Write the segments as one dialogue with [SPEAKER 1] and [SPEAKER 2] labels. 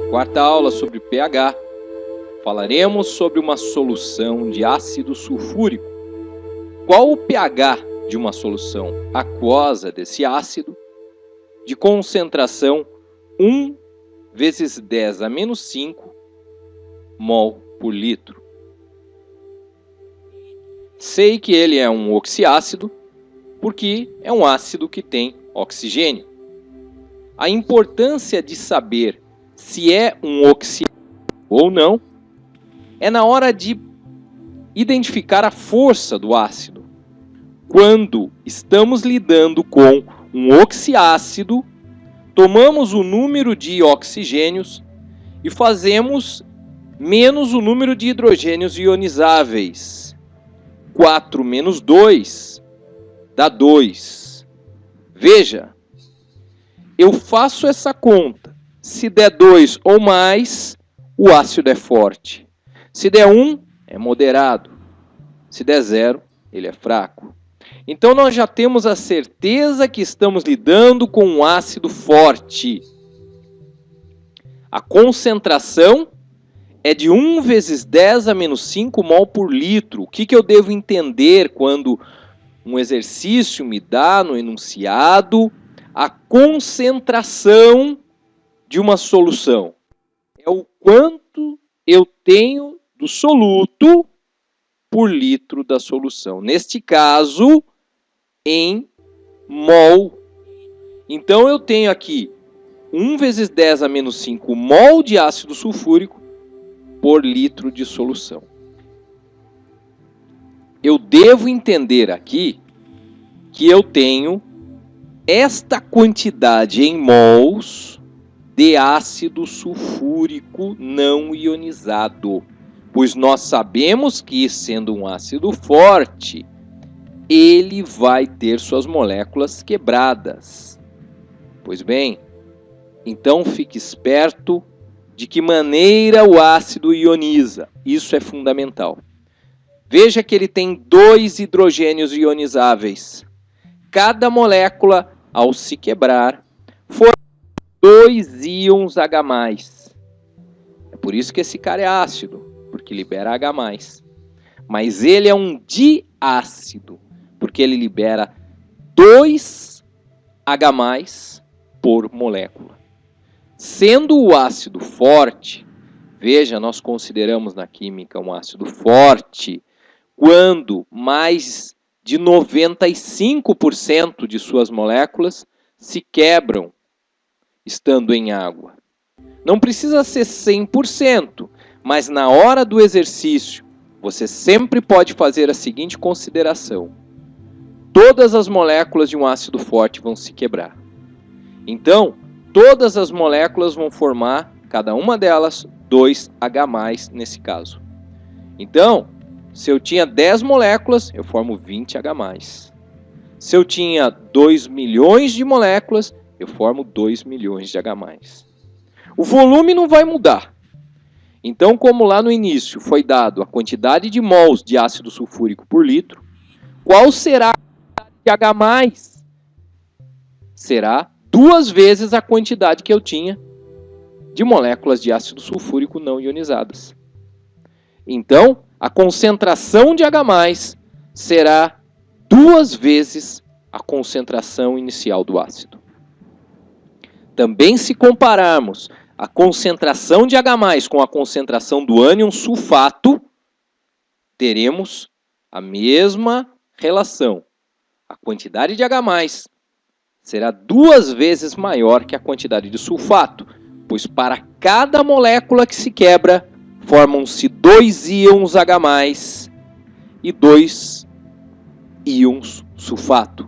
[SPEAKER 1] Quarta aula sobre pH. Falaremos sobre uma solução de ácido sulfúrico. Qual o pH de uma solução aquosa desse ácido de concentração 1 vezes 10 a menos 5 mol por litro? Sei que ele é um oxiácido porque é um ácido que tem oxigênio. A importância de saber se é um oxiácido ou não é na hora de identificar a força do ácido. Quando estamos lidando com um oxiácido, tomamos o número de oxigênios e fazemos menos o número de hidrogênios ionizáveis. 4 menos 2 dá 2. Veja, eu faço essa conta. Se der 2 ou mais, o ácido é forte. Se der 1, é moderado. Se der 0, ele é fraco. Então nós já temos a certeza que estamos lidando com um ácido forte. A concentração é de 1 vezes 10 a menos 5 mol por litro. O que eu devo entender quando um exercício me dá no enunciado a concentração de uma solução? É o quanto eu tenho do soluto por litro da solução. Neste caso, em mol. Então eu tenho aqui 1 vezes 10 a menos 5 mol de ácido sulfúrico por litro de solução. Eu devo entender aqui que eu tenho esta quantidade em mols de ácido sulfúrico não ionizado, pois nós sabemos que, sendo um ácido forte, ele vai ter suas moléculas quebradas. Pois bem, então fique esperto de que maneira o ácido ioniza. Isso é fundamental. Veja que ele tem 2 hidrogênios ionizáveis. Cada molécula, ao se quebrar, forma 2 íons H+. É por isso que esse cara é ácido, porque libera H+. Mas ele é um diácido, porque ele libera 2 H+ por molécula. Sendo o ácido forte, veja, nós consideramos na química um ácido forte quando mais de 95% de suas moléculas se quebram estando em água. Não precisa ser 100%, mas na hora do exercício, você sempre pode fazer a seguinte consideração: todas as moléculas de um ácido forte vão se quebrar. Então, todas as moléculas vão formar, cada uma delas, 2H+, nesse caso. Então, se eu tinha 10 moléculas, eu formo 20H+. Se eu tinha 2 milhões de moléculas, eu formo 2 milhões de H+. O volume não vai mudar. Então, como lá no início foi dado a quantidade de mols de ácido sulfúrico por litro, qual será a quantidade de H+? Será 2 vezes a quantidade que eu tinha de moléculas de ácido sulfúrico não ionizadas. Então, a concentração de H+ será 2 vezes a concentração inicial do ácido. Também, se compararmos a concentração de H+ com a concentração do ânion sulfato, teremos a mesma relação. A quantidade de H+ será 2 vezes maior que a quantidade de sulfato, pois para cada molécula que se quebra, formam-se 2 íons H+ e 2 íons sulfato.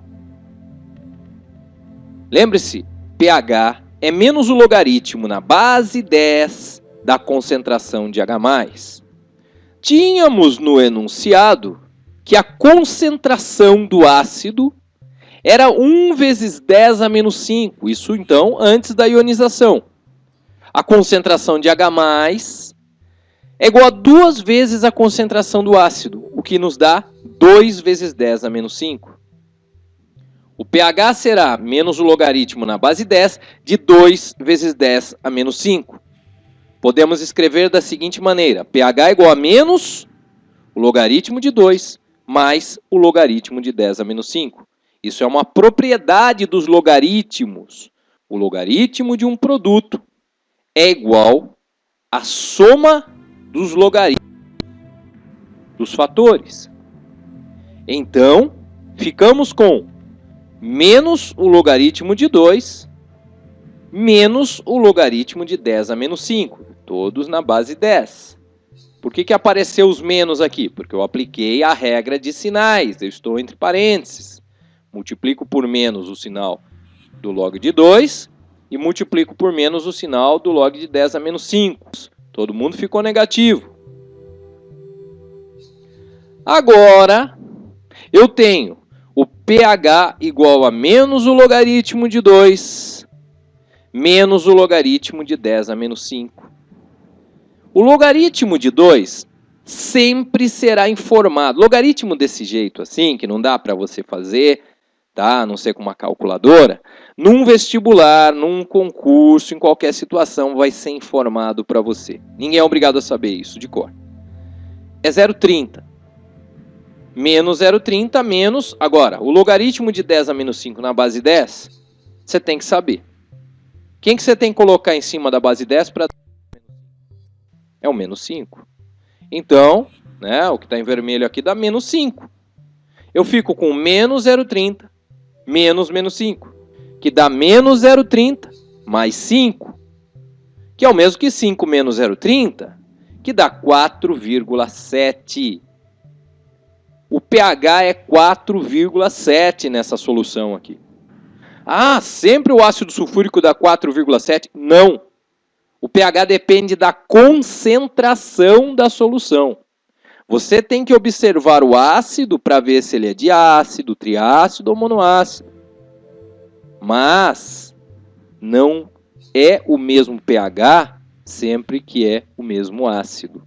[SPEAKER 1] Lembre-se, pH é menos o logaritmo na base 10 da concentração de H+. Tínhamos no enunciado que a concentração do ácido era 1 vezes 10 a menos 5, isso então antes da ionização. A concentração de H+ é igual a 2 vezes a concentração do ácido, o que nos dá 2 vezes 10 a menos 5. O pH será menos o logaritmo na base 10 de 2 vezes 10 a menos 5. podemos escrever da seguinte maneira: pH é igual a menos o logaritmo de 2 mais o logaritmo de 10 a menos 5. Isso é uma propriedade dos logaritmos. O logaritmo de um produto é igual à soma dos logaritmos dos fatores. Então, ficamos com menos o logaritmo de 2 menos o logaritmo de 10 a menos 5, todos na base 10. Por que apareceu os menos aqui? Porque eu apliquei a regra de sinais, eu estou entre parênteses. Multiplico por menos o sinal do log de 2 e multiplico por menos o sinal do log de 10 a menos 5. Todo mundo ficou negativo. Agora, eu tenho o pH igual a menos o logaritmo de 2 menos o logaritmo de 10 a menos 5. O logaritmo de 2 sempre será informado. Logaritmo desse jeito, assim, que não dá para você fazer, tá? A não ser com uma calculadora. Num vestibular, num concurso, em qualquer situação, vai ser informado para você. Ninguém é obrigado a saber isso de cor. É 0,30. Menos 0,30 menos... Agora, o logaritmo de 10 a menos 5 na base 10, você tem que saber. Quem que você tem que colocar em cima da base 10 para... É o menos 5. Então, né, o que está em vermelho aqui dá menos 5. Eu fico com menos 0,30 menos menos 5, que dá menos 0,30 mais 5, que é o mesmo que 5 menos 0,30, que dá 4,7. O pH é 4,7 nessa solução aqui. Ah, sempre o ácido sulfúrico dá 4,7? Não. O pH depende da concentração da solução. Você tem que observar o ácido para ver se ele é diácido, triácido ou monoácido. Mas não é o mesmo pH sempre que é o mesmo ácido.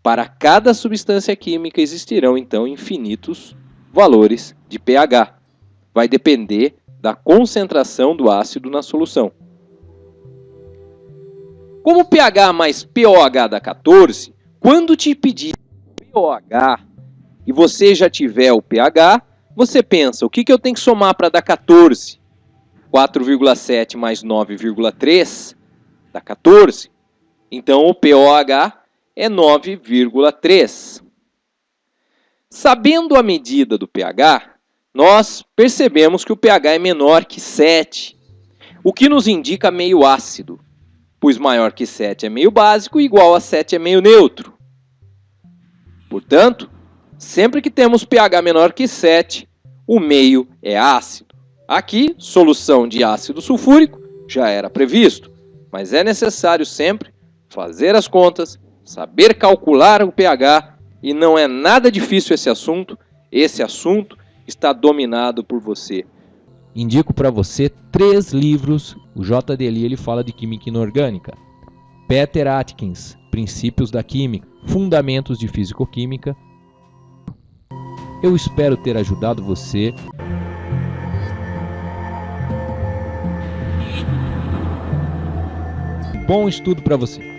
[SPEAKER 1] Para cada substância química existirão, então, infinitos valores de pH. Vai depender da concentração do ácido na solução. Como pH mais pOH dá 14, quando te pedir pOH e você já tiver o pH, você pensa, o que eu tenho que somar para dar 14? 4,7 mais 9,3 dá 14. Então, o pOH é 9,3. Sabendo a medida do pH, nós percebemos que o pH é menor que 7, o que nos indica meio ácido, pois maior que 7 é meio básico e igual a 7 é meio neutro. Portanto, sempre que temos pH menor que 7, o meio é ácido. Aqui, solução de ácido sulfúrico já era previsto, mas é necessário sempre fazer as contas, saber calcular o pH, e não é nada difícil esse assunto está dominado por você. Indico para você 3 livros. O JDL ele fala de química inorgânica. Peter Atkins, Princípios da Química, Fundamentos de Físico-Química. Eu espero ter ajudado você. Bom estudo para você.